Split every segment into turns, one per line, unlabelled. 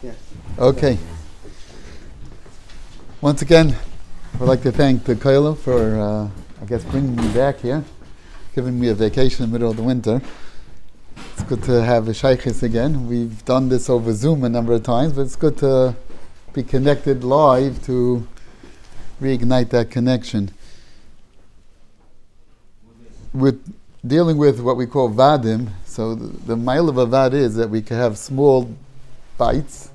Yes.
Okay. Once again, I'd like to thank the Koila for, bringing me back here, giving me a vacation in the middle of the winter. It's good to have a shaykhis again. We've done this over Zoom a number of times, but it's good to be connected live to reignite that connection. With dealing with what we call vadim, so the mile of a vad is that we can have small bites,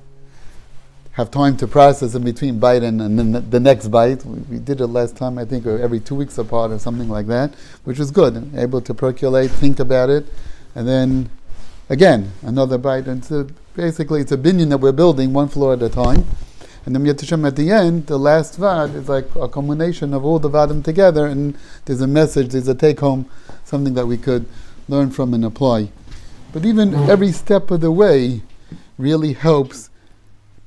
have time to process in between bite and then the next bite. We did it last time, I think, every 2 weeks apart or something like that, which was good. Able to percolate, think about it, and then again, another bite. And so basically it's a binyan that we're building one floor at a time. And then Yet Hashem at the end, the last vad is like a combination of all the vadim together, and there's a message, there's a take-home, something that we could learn from and apply. But even every step of the way really helps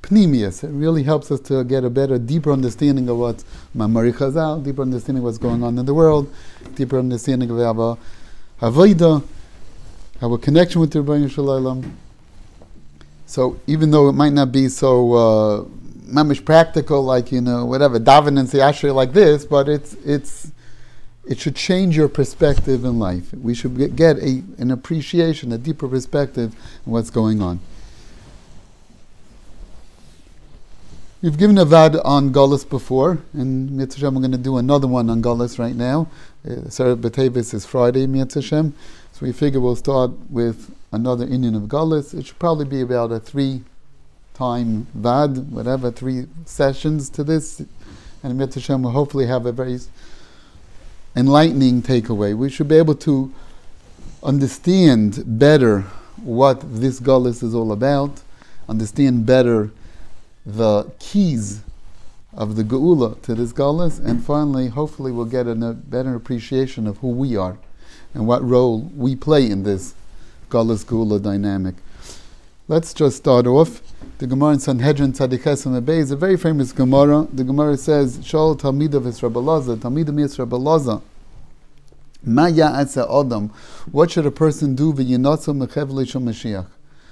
pnimius. It really helps us to get a better, deeper understanding of what's Mamari Chazal, deeper understanding of what's going on in the world, deeper understanding of our avodah, our connection with the Rebbeinu Shalom. So even though it might not be so mamish practical, like, whatever, daven and say Ashrei like this, but it should change your perspective in life. We should get an appreciation, a deeper perspective in what's going on. We've given a vad on Galus before, and Mitzvah Hashem, we're going to do another one on Galus right now. Sarah B'Tevis is Friday, Mitzvah Hashem. So we figure we'll start with another Indian of Galus. It should probably be about a 3-time vad, whatever, 3 sessions to this. And Mitzvah Hashem will hopefully have a very enlightening takeaway. We should be able to understand better what this Galus is all about, understand better the keys of the Geula to this Galus, and finally, hopefully, we'll get a better appreciation of who we are and what role we play in this Galus Geula dynamic. Let's just start off. The Gemara in Sanhedrin Tzadik Chesam Ebei is a very famous Gemara. The Gemara says, Shol Talmidav es Rabbi Laza, Talmidav es Rabbi Laza. Ma ya'asa Adam. What should a person do v'yinotzo mechev leishon Mashiach?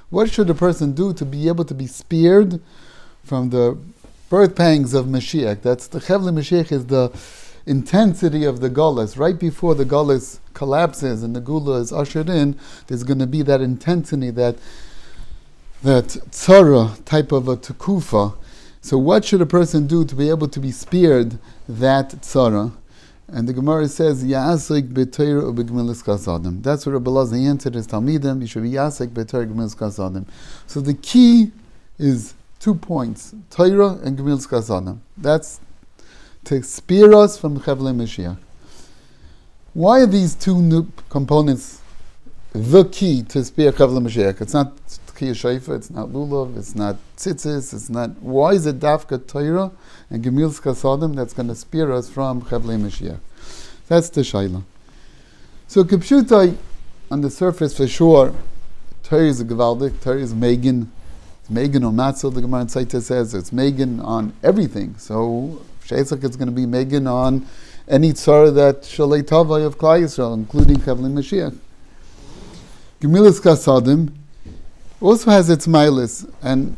What should a person do to be able to be spared from the birth pangs of Mashiach? That's the Chevle Mashiach, is the intensity of the Galus. Right before the Galus collapses and the Gula is ushered in, there's going to be that intensity, that tzara type of a tukufa. So what should a person do to be able to be spared that tzara? And the Gemara says, Ya'asik b'Torah u'b'gemilas kasadim. That's what Rabbi Laza answered his Talmidim. You should be Ya'asik b'Torah u'b'gemilas kasadim. So the key is 2 points, Torah and Gemilas Kasadim. That's to spare us from Chevle Mashiach. Why are these 2 new components the key to spare Chevle Mashiach? It's not Kiyah Shaifa, it's not Lulav, it's not Tzitzis, it's not... Why is it Dafka Torah and Gemilas Kasadim that's going to spare us from Chevle Mashiach? That's the Shaila. So Kipshutai, on the surface for sure, Torah is a Gevaldik, Torah is Megan. It's Megan on Matzah, the Gemara in Saita says, it's Megan on everything. So Shaisak is going to be Megan on any tzara that Shalei Tavai of Klal Yisrael, including Chevle Mashiach. Gemilas Kasadim also has its milas, and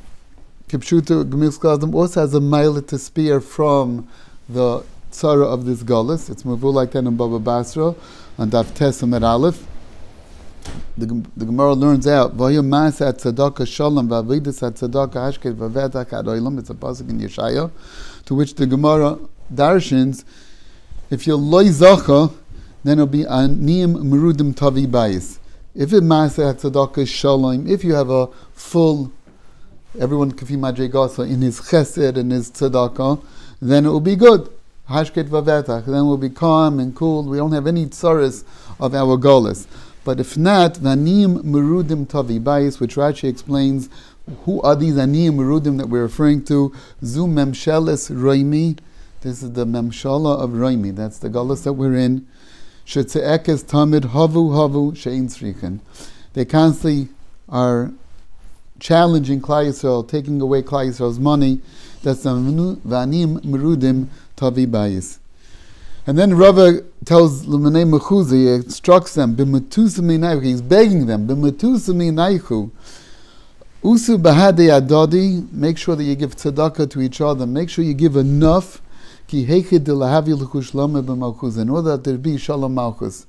Kipshuta Gemilas Kasadim also has a mila to spare from the tzara of this Galus. It's Mavul like that in Baba Basra, on Daf Tesam at Aleph. The Gemara learns out, Vayumas at Tzedakah Shalom, Vavidus at Tzedakah Hashket, Vavetak ad Olam. It's a pasuk in Yeshaya, to which the Gemara darshins, if you're loy zacha, then it'll be aniyim merudim tavi bayis. If it masa at Tzedakah Shalom, if you have a full, everyone kafi madregasa in his chesed and his tzedakah, then it will be good. Hashket vavetak, then we'll be calm and cool. We don't have any tsaris of our golas. But if not, Vanim Merudim Tavi Bayis, which Rashi explains, who are these Anim Merudim that we're referring to? Zu Memsheles Roimi. This is the Memshala of Roimi. That's the Galus that we're in. Shetzeekes Tamid Havu Shein Srichen. They constantly are challenging Klal Yisrael, taking away Klal Yisrael's money. That's the Vanim Merudim Tavi Bayis. And then Rava tells Lumenei Mechuzi, he instructs them, he's begging them, Usu bahade adadi, make sure that you give tzedakah to each other. Make sure you give enough. Ki heichid lahavi l'chush lama b'malchus, in order that there be shalom malchus.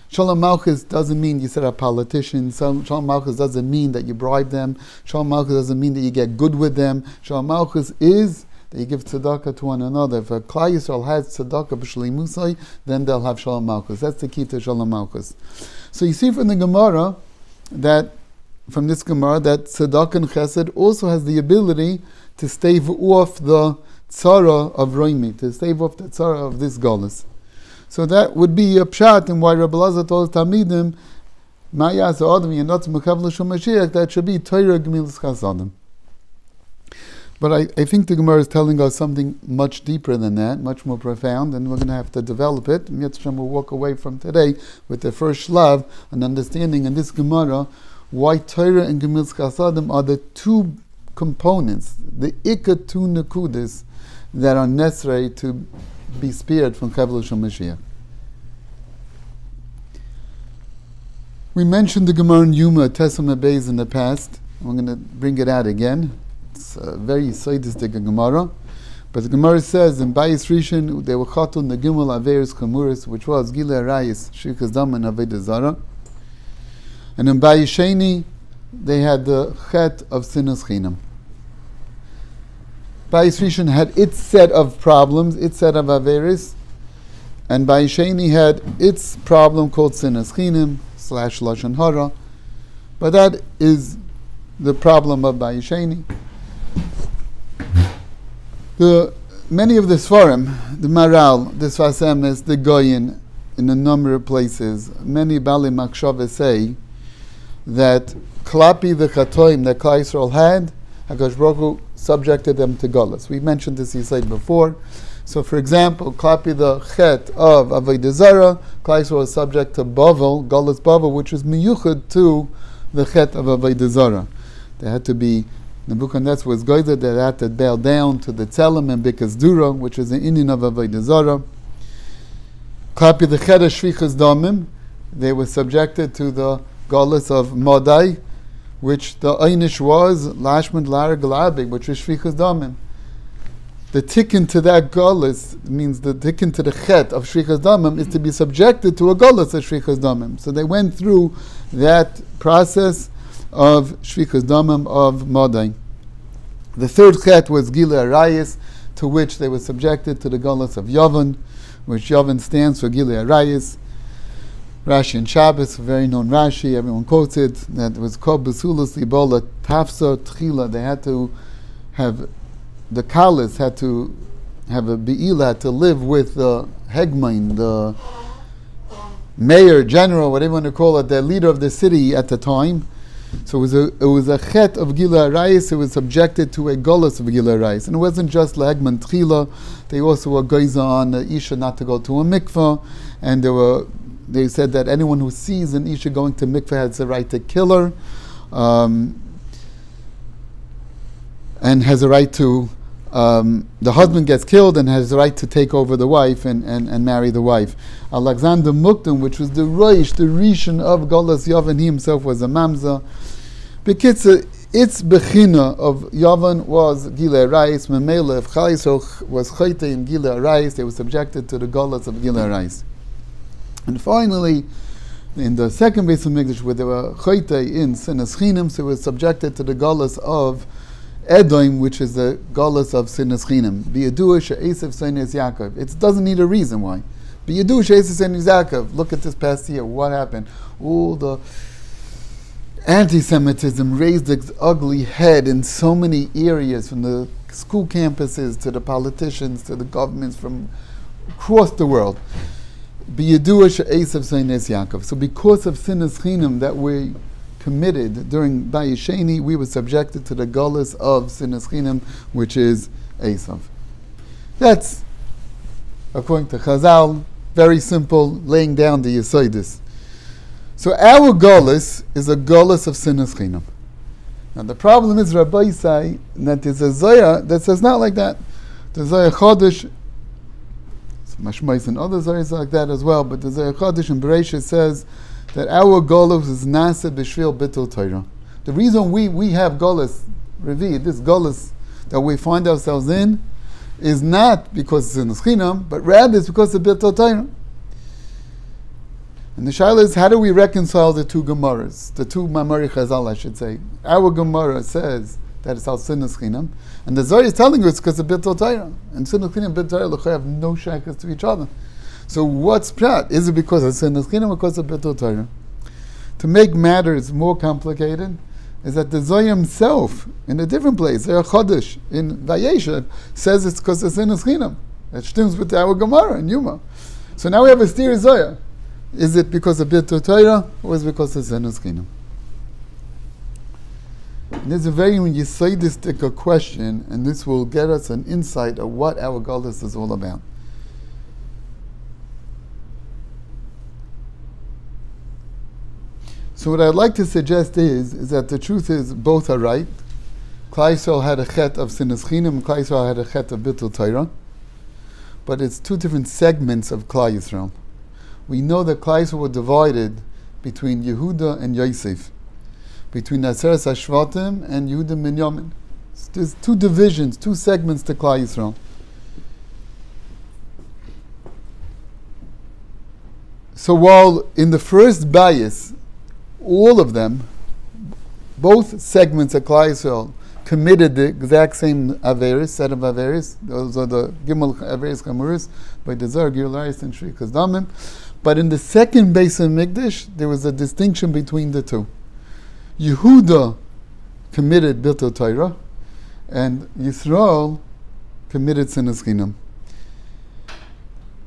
Shalom malchus doesn't mean you set up politicians. Shalom malchus doesn't mean that you bribe them. Shalom malchus doesn't mean that you get good with them. Shalom malchus is that you give tzedakah to one another. If a Klal Yisrael has tzedakah b'shleimusai, then they'll have shalom malchus. That's the key to shalom malchus. So you see from the Gemara that tzedakah and chesed also has the ability to stave off the tzara of Roimi, to stave off the tzara of this Galus. So that would be a pshat in why Rabbi Lazar told Talmidim, that should be Torah Gemilas Chasadim. But I think the Gemara is telling us something much deeper than that, much more profound, and we're going to have to develop it. And Yetz Hashem will walk away from today with the first shlav, an understanding in this Gemara, why Torah and Gemilas Chasadim are the two components, the ikka two nekudas, that are necessary to be spared from Galus Mashiach. We mentioned the Gemara in Yuma, Tesam Beis in the past. We're going to bring it out again. It's a very sadistic Gemara. But the Gemara says in Bayis Rishon, they were chatun the Gimel Averis Chamuris, which was Gila Arayis, Shrikas Dam and Avodah Zara. And in Bayis Sheni, they had the Chet of Sinas Chinam. Bayis Rishon had its set of problems, its set of Averis, and Bayis Sheni had its problem called Sinas Chinam / Lashon Hara. But that is the problem of Bayis Sheni. Many of the Sfarim, the Maral, the Sfas Emes, the Goyin, in a number of places, many Bali Makshava say that Klapi the Chatoim that Klal Yisrael had, HaKadosh Baruch Hu subjected them to Galus. We mentioned this Yisrael before. So, for example, Klapi the Chet of Avodah Zara, Klal Yisrael was subject to Bavel, Galus Bavel, which was miyuchad to the Chet of Avodah Zara. They had to be, Nebuchadnezzar was Goyzer, they had to bow down to the Tzelem and Bikas Dura, which is the Indian of Avodah Zara. Klapi the Chet of Shvichas Damim, they were subjected to the Galus of Modai, which the Einish was Lashmad Lara Galabig, which was Shvichas Damim. The tikkun to that Galus means the tikkun to the Chet of Shvichas Damim is to be subjected to a Galus of Shvichas Damim. So they went through that process of Shvichas Damim of Modai. The third Chet was Gila Arayis, to which they were subjected to the Galus of Yavan, which Yavan stands for Gila Arayis. Rashi and Shabbos, a very known Rashi, everyone quotes it, that was called Basulas Libola Tafsa Tchila. They had to have, the Kalis had to have a Be'ila, had to live with the Hegmain, the mayor, general, whatever you want to call it, the leader of the city at the time. So it was a Chet of Gila Arayis, it was subjected to a Golus of Gila Arayis. And it wasn't just Hegman Tchila, they also were Geiza on the Isha not to go to a mikveh, and they said that anyone who sees an Isha going to mikveh has the right to kill her, and has a right to, the husband gets killed and has the right to take over the wife and marry the wife. Alexander Mukdum, which was the Roish, the Rishon of Galus Yavan, he himself was a Mamza. Bekitzer, its Bechina of Yavan was Gila Arayis. Memela, if Klal Yisrael was Chayte in Gila Arayis, they were subjected to the Galus of Gila Arayis. And finally, in the second base of Mikdash, where they were Chayte in Sinas Chinam, so it was subjected to the Galus of Edom, which is the Galus of Sinas Chinam. B'yadua she'esav Sinas Yaakov. It doesn't need a reason why. B'yadua she'esav Sinas Yaakov. Look at this past year. What happened? All the anti-Semitism raised its ugly head in so many areas, from the school campuses to the politicians to the governments from across the world. B'yadua she'esav Sinas Yaakov. So because of Sinas Chinam that we committed during Bayis Sheni, we were subjected to the Galus of Sinas Chinam, which is Esav. That's, according to Chazal, very simple, laying down the Yesodis. So our Galus is a Galus of Sinas Chinam. Now the problem is, Rabbi say that there's a Zoya that says not like that. The Zoya Chodesh, Mashmais and other Zoyas like that as well, but the Zoya Chodesh in Bereshit says that our Galus is Nasa B'Shvil Bittul Torah. The reason we have Galus, Revi, this Galus that we find ourselves in, is not because it's in the Chinam, but rather it's because of Bittul Torah. And the shaila is, how do we reconcile the two Gemaras, the two Mamari Chazal, I should say? Our Gemara says that it's al Sinas Chinam, and the Zohar is telling you it's because of Bittul Torah. And Sinas Chinam and Bittul Torah have no shaykhs to each other. So what's prat? Is it because of Sinas Chinam or because of Bittul Torah? To make matters more complicated, is that the Zohar himself, in a different place, Zohar Chodesh, in Vayeshev, says it's because of Sinas Chinam. That stems with our Gemara in Yuma. So now we have a steer Zohar. Is it because of Bittul Torah, or is it because of Sinas Chinam? There's a very Yesodistic question, and this will get us an insight of what our Galus is all about. So what I'd like to suggest is that the truth is both are right. Klal Yisrael had a chet of Sinas Chinam, Klal Yisrael had a chet of Bittul Torah, but it's two different segments of Klal Yisrael. We know that Klal Yisrael were divided between Yehuda and Yosef, between Aseres HaShvatim and Yehuda and Binyamin. There's two divisions, two segments to Klal Yisrael. So while in the first bias, all of them, both segments of Klal Yisrael, committed the exact same Averis, set of Averis. Those are the Gimel Averis Kamuris by the Zohar, Gilaris, and Shri Kazdamim. But in the second base of Mikdash, there was a distinction between the two. Yehuda committed Bittul Torah, and Yisrael committed Sinas Chinam.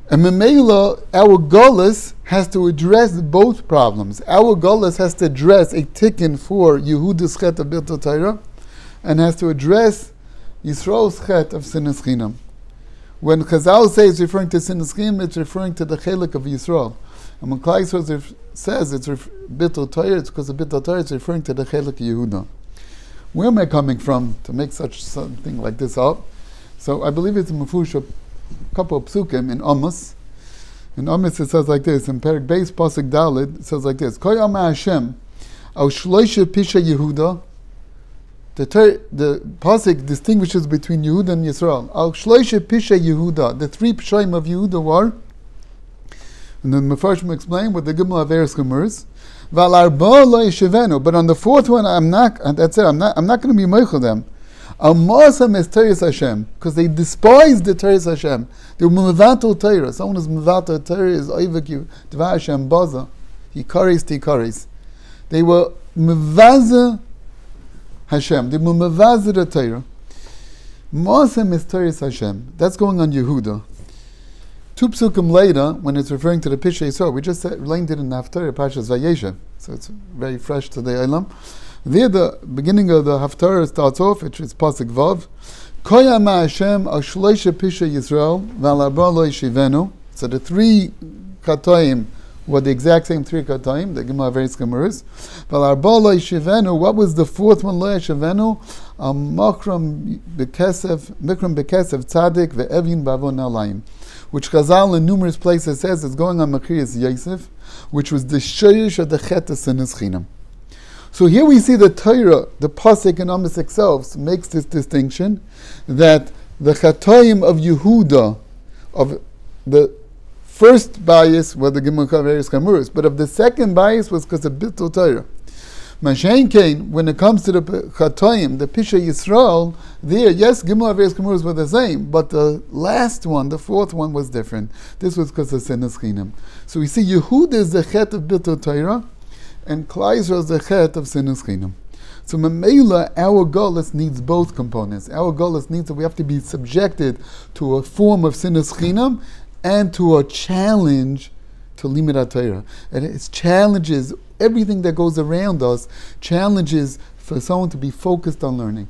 And Memela, our Galus has to address both problems. Our Galus has to address a tikkun for Yehuda's chet of Bittul Torah, and has to address Yisrael's chet of Sinas Chinam. When Chazal says it's referring to Sinas Chinam, it's referring to the chelik of Yisrael. And when Klal Yisrael says it's Bittul Torah, it's because of Bittul Torah, it's referring to the chelik of Yehuda. Where am I coming from to make such something like this up? So I believe it's a Mefush, a couple of psukim in Amos. In Amos it says like this, in Perek Beis Pasuk Daled, it says like this, Koy Ama Hashem, Al Shloisha Pisha Yehuda. The pasuk distinguishes between Yehuda and Yisrael. Al Shloisha Pisha Yehuda. The three Pshaim of Yehuda were, and then Mefarshim explain what the Gimel Averis Gemurs. Val Arba Lo Yeshivenu. But on the fourth one, I'm not. That's it. I'm not going to be meichel them. Al Masam is Teres Hashem, because they despised the Teres Hashem. They were Mevatel Torah. Someone who's Mevatel Torah is Oivak Dvar Hashem Baza. He kares. They were Mevaza Hashem. They were Mevaza the Torah. Masam is Teres Hashem. That's going on Yehuda. Two psukim later, when it's referring to the Pisha Yisrael, we just learned it in Haftarah Parshas Vayeshev, so it's very fresh to the Olam. There, the beginning of the Haftarah starts off, which is Pasuk Vav. Koya ma Hashem al shloisha Pisha Yisrael val arba lo yeshivenu. So the three katoim were the exact same three katoim, the Gemara Averis Gemuris. Val arba lo yeshivenu. What was the fourth one? Lo yeshivenu. Mikram bekesev tzadik ve'evin bavon alayim, which Chazal in numerous places says is going on Mechirus Yosef, which was the shayrish of the chet of Sinas Chinam. So here we see the Torah, the pasuk in Amos itself makes this distinction that the chatoim of Yehuda, of the first bias were the Gimel Averis Kamuris, but of the second bias was because of Bittul Torah. Mashain Kain, when it comes to the chatoim, the Pisha Yisrael, there, yes, Gimel Averis Kamuris were the same, but the last one, the fourth one, was different. This was because of Sinas Chinam. So we see Yehuda is the chet of Bittul Torah, and Klal Yisrael is the chet of Sinas Chinam. So Mamela, our Galus needs both components. Our Galus needs that we have to be subjected to a form of Sinas Chinam and to a challenge to Limud Torah. And it challenges everything that goes around us, challenges for someone to be focused on learning.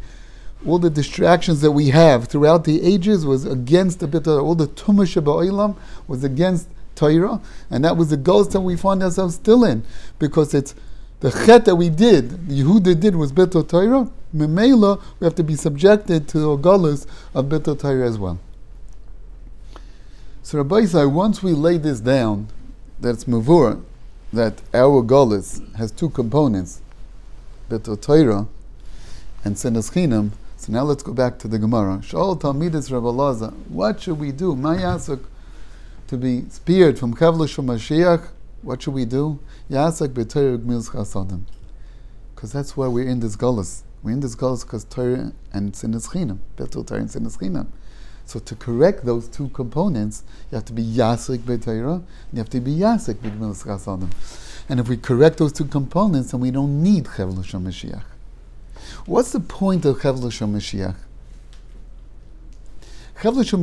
All the distractions that we have throughout the ages was against the bit of all the Tumah Sheba'olam was against Torah, and that was the Galus that we find ourselves still in, because it's the chet that we did, Yehuda did was Bittul Torah. Memela, we have to be subjected to the Galus of Bittul Torah as well. So Rabbi Isai, once we lay this down, that's Mavur, that our Galus has two components, Beto Torah and Sinas Chinam. So now let's go back to the Gemara. Sha'ol Talmidus Rabbi Elazar, what should we do? Ma yasuk, to be spared from Kavlush Mashiach, what should we do? Yasak b'Torah g'milas chasadim. Because that's why we're in this Galus. We're in this Galus because Torah and Sinas Chinam. Beto Torah and Sinas Chinam. So to correct those two components, you have to be Yasik b'Torah, and you have to be Yasik b'Gemilas Chasadim. And if we correct those two components, then we don't need Chevlush HaMashiach. What's the point of Chevlush HaMashiach? Chevlush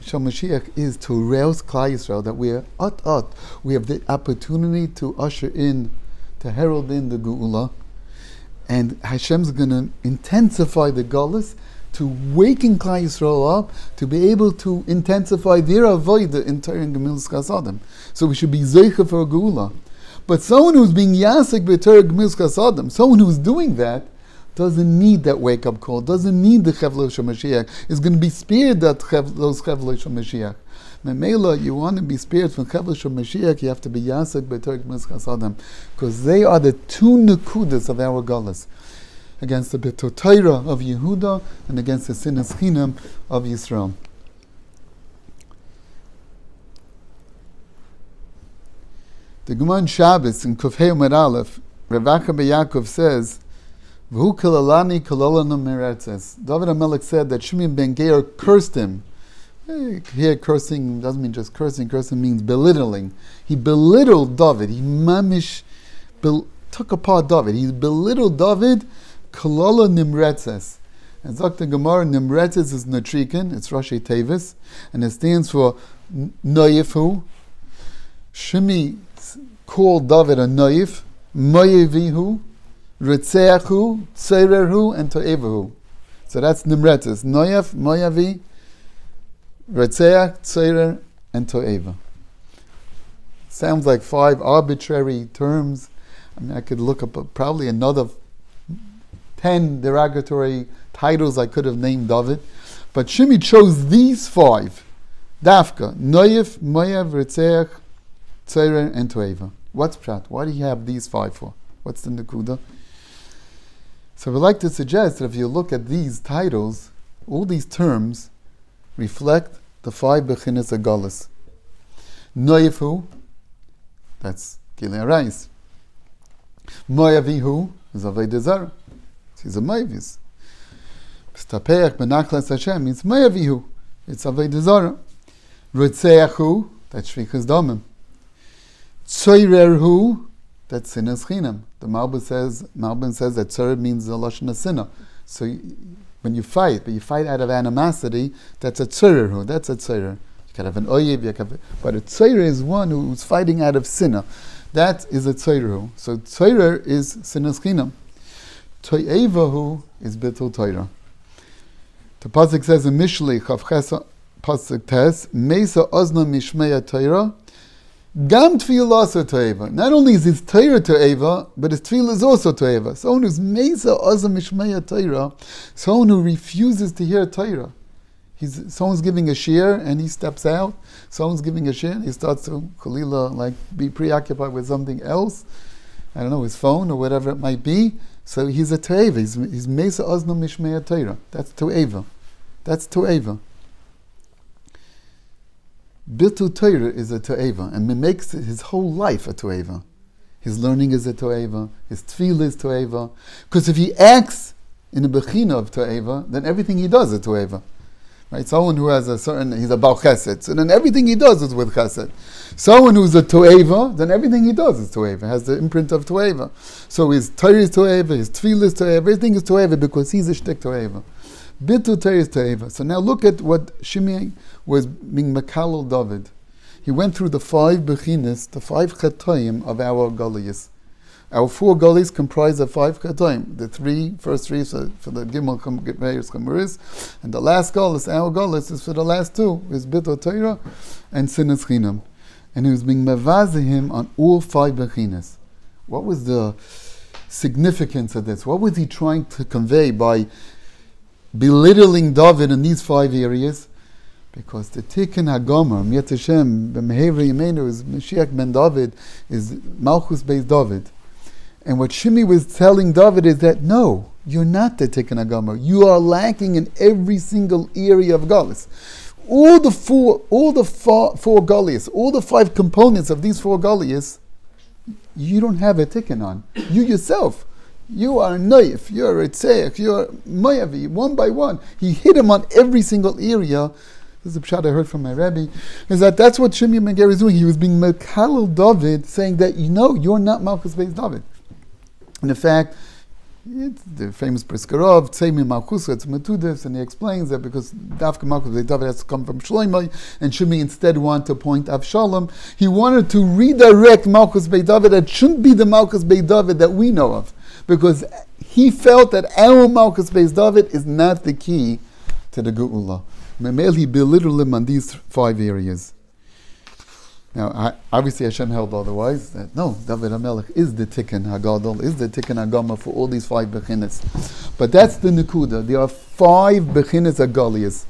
HaMashiach is to rouse Klal Yisrael that we have the opportunity to usher in, to herald in the Geula, and Hashem's going to intensify the Galus, to waken Klal Yisrael up, to be able to intensify their avodah in Torah and Gemilas Chasadim. So we should be zeicha for a geula. But someone who's being yasik b'Torah Gemilas Chasadim, someone who's doing that, doesn't need that wake-up call, doesn't need the Chevlush HaMashiach, is going to be spared those Chevlush HaMashiach. Memela, you want to be spared from Chevlush HaMashiach, you have to be yasik b'Torah Gemilas Chasadim, because they are the two nekudas of our galus, against the Beto Torah of Yehuda and against the Sinas Chinam of Yisrael. The Gemara in Shabbos in Kufhei Umar Aleph, Rav Acha Yaakov says, "V'hu kalalani kalalana meretzes." David HaMelech said that Shimon ben Geir cursed him. Here, cursing doesn't mean just cursing. Cursing means belittling. He belittled David. He mamish took apart David. He belittled David. Kalala Nimretzes. And Dr. Gemara, Nimretzes is Natrikin, it's Rashi Tevis, and it stands for Noyefu. Shimi called David a Noyef, Moyevihu, Ritzeachu, Tseirerhu, and Toevahu. So that's Nimretzes. Noyef, Moyavi, Ritzeach, Tseirer, and Toeva. Sounds like 5 arbitrary terms. I mean, I could look up probably another 10 derogatory titles I could have named David, but Shimi chose these 5. Dafka, Noyef, Moyav, Ritzeach, Tzeirah, and Toeva. What's Pshat? Why do you have these 5 for? What's the Nakuda? So we'd like to suggest that if you look at these titles, all these terms reflect the 5 Bechinas Galus. Noyefu, that's Gilei Arayis. Moyavihu is Avodah Zarah. He's a Moavis. Stapeach benachlas Hashem means Moavihu. It's Avodah Zarah. Ritzeachu, that's Shvichas Damim. Tzoirerhu, that's Sinas Chinam. The Malbim says that Tzor means the Lashon Sinah. So when you fight, but you fight out of animosity, that's a Tzoirerhu. That's a Tzoirer. You can have an Oyev, but a Tzoirer is one who's fighting out of Sinah. That is a Tzoirerhu. So Tzoirer is Sinas Chinam. To'evahu is Beto Torah. The pasuk says in Mishlei Chavches pasuk Tes, Mesa Ozna Mishmeya Torah, Gam Tfilah To'eva. Not only is his Torah To'eva, but his Tfilah is also To'eva. Someone who's Mesa Ozna Mishmeya Torah, someone who refuses to hear Torah. Someone's giving a shir and he steps out. Someone's giving a shir and he starts to Khalila, be preoccupied with something else. I don't know, his phone or whatever it might be. So he's a To'eva. He's Mesa Ozna Mishmeya Torah. That's To'eva. That's To'eva. Bitul Torah is a To'eva, and it makes his whole life a To'eva. His learning is a To'eva. His Tefillah is To'eva. Because if he acts in a Bechina of To'eva, then everything he does is To'eva. Right? Someone who has he's a Baal Chesed, so then everything he does is with Chesed. Someone who's a To'eva, then everything he does is To'eva, has the imprint of To'eva. So his Torah is To'eva, his Tefillah is To'eva, everything is To'eva because he's a Shtek To'eva. Bitul Torah is To'eva. So now look at what Shimei was being Mekalel David. He went through the 5 Bechinas, the 5 Chatoim of our Galiyas. Our 4 Galis comprise of 5 Chatoim. The first three for the Gimel Gemayos Chamuris, and the last Galus, our Galus, is for the last 2, is Bitul Torah and Sinas Chinam. And he was being Mevazeh him on all 5 Bechinas. What was the significance of this? What was he trying to convey by belittling David in these 5 areas? Because the Tikkun HaGomer, Miat Hashem, B'Mehevra Yemenu, is Mashiach ben David, is Malchus Beis David. And what Shimi was telling David is that, no, you're not the Tikkun HaGomer. You are lacking in every single area of Galus. All the four Galias, all the 5 components of these 4 Galias, you don't have a Tikkun on. You yourself, you are a Naif, you're a Tzeich, you're Mayavi, one by one. He hit him on every single area. This is a pshat I heard from my Rebbe, is that's what Shimei Ben Gera is doing. He was being Mekalel David, saying that, you're not Malchus Beis David. And in fact, it's the famous Briskerov, Tzemi Malchus, it's Metudis, and he explains that because Dafka Malchus Beis David has to come from Shloimeh, and Shimei instead wanted to appoint Avshalom, he wanted to redirect Malchus Beis David. That shouldn't be the Malchus Beis David that we know of, because he felt that our Malchus Beis David is not the key to the Geula. Memel, he belittled him on these 5 areas. Now, obviously Hashem held otherwise. That no, David HaMelech is the Tikkun HaGadol, is the Tikkun HaGama for all these 5 Bechinas. But that's the Nekuda. There are 5 Bechinas HaGalias.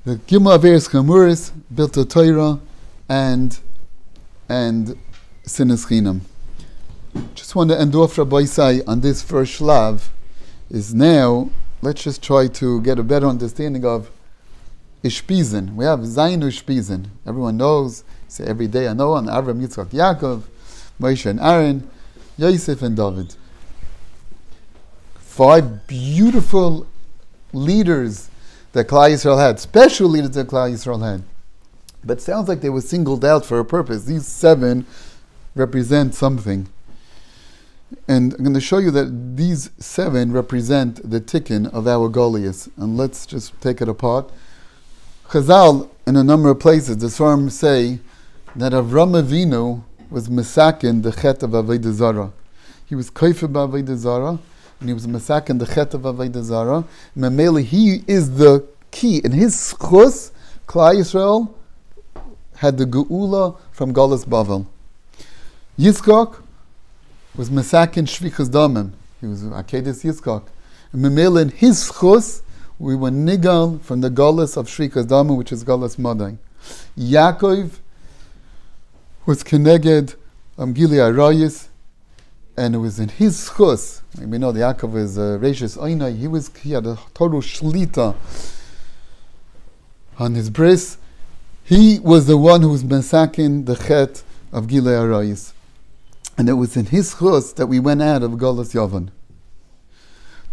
The Gimel Averis Chamuris, Bilta Torah, and Sinas Chinam. Just want to end off Rabbi Isai on this first shlav. Is now, let's just try to get a better understanding of Ishpizin. We have Zayin Ishpizin. Everyone knows, say every day I know on Avram, Yitzchak, Yaakov, Moshe and Aaron, Yosef and David. 5 beautiful leaders that Klal Yisrael had, special leaders that Klal Yisrael had. But sounds like they were singled out for a purpose. These 7 represent something. And I'm going to show you that these 7 represent the tikkun of our Goliath. And let's just take it apart. Chazal, in a number of places, the Swarm say that Avram Avinu was Mesakin, the Chet of Avodah Zarah. He was Koifer b'Avodah Zarah, and he was Mesakin, the Chet of Avodah Zarah. Memele, he is the key. In his schus, Klal Yisrael had the Geula from Galus Bavel. Yitzchak was Mesakin Shvichas Damim. He was Akedis Yitzchak. And Memele, in his schus, we were nigal from the Galus of Shrikas Damim, which is Galus Madai. Yaakov was Keneged Gili Arayis, and it was in his schus. We know the Yaakov is Reishis Oinai. He had a total shlita on his bris. He was the one who was Mesakin, the Chet of Gili Arayis. And it was in his schus that we went out of Galus Yavan.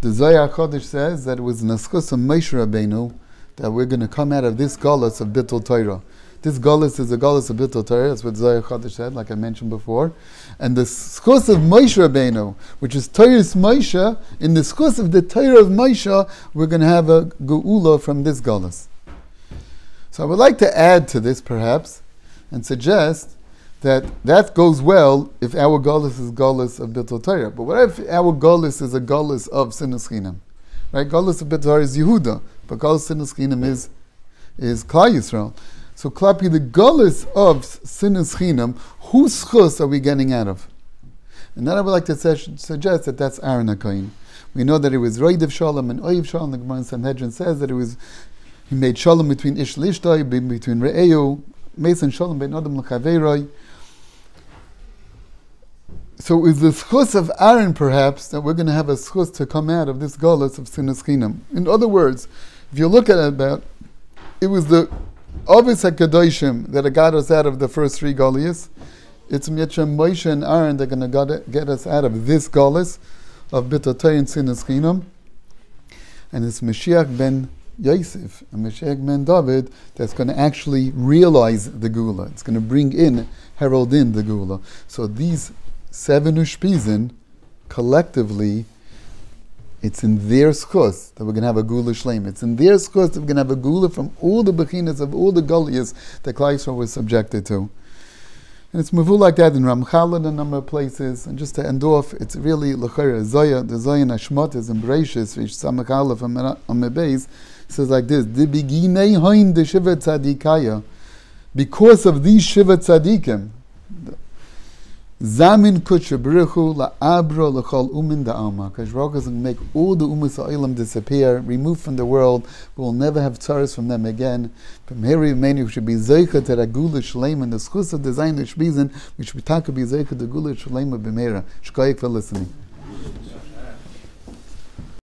The Zohar Chodesh says that it was in the schus of Moshe Rabbeinu that we're going to come out of this Galus of Bittul Torah. This Galus is a Galus of Bittul Torah. That's what Zohar Chodesh said, like I mentioned before. And the schus of Moshe Rabbeinu, which is Torah's Moshe, in the schus of the Torah of Moshe, we're going to have a Geula from this Galus. So I would like to add to this, perhaps, and suggest that goes well if our Galus is Galus of Bittul Torah. But what if our Galus is a Galus of Sinas Chinam? Right? Galus of Bittul Torah is Yehuda, but Galus of Sinas Chinam is Klal Yisrael. So Klapi, the Galus of Sinas Chinam, whose chus are we getting out of? And then I would like to suggest that that's Aaron HaKohen. We know that it was Roidev Shalom and Oiv Shalom. The Gemara in Sanhedrin says that he made Shalom between Ish Lishtai, between Re'eu, Mason Shalom ben Adam l'Chaveiroi. So is the schus of Aaron, perhaps, that we're going to have a schus to come out of this Galus of Sinas Chinam. In other words, if you look at it, it was the Avis HaKadoshim that got us out of the first 3 Galias. It's Mitzvah Moshe and Aaron that are going to get us out of this Galus of Bittul Torah and Sinas Chinam. And it's Mashiach ben Yosef and Mashiach ben David that's going to actually realize the Geula. It's going to herald in the Geula. So these 7 Ushpizin, collectively, it's in their schus that we're going to have a Geula Shleim. It's in their schus that we're going to have a Geula from all the Bechinas of all the Galias that Klal Yisrael was subjected to. And it's mavul like that in Ramchal in a number of places. And just to end off, it's really L'chayra Zoya, the Zoya in Hashmot is in Bereishis, which Samach Aleph on Mebeis, says like this: the beginei hain de Shiva Tzadikaya, because of these Shiva Tzadikim, Zamin kutshe brichu la abro lechol umin da alma. Because Baruch is going to make all the umas ha'olam disappear, remove from the world. We will never have tzaras from them again. B'meheri v'meinu should be zeicha to the gula shleim and the schus of the zayin the shbizin, which we talk about zeicha the gula shleim b'mehera. Shkoyek for listening.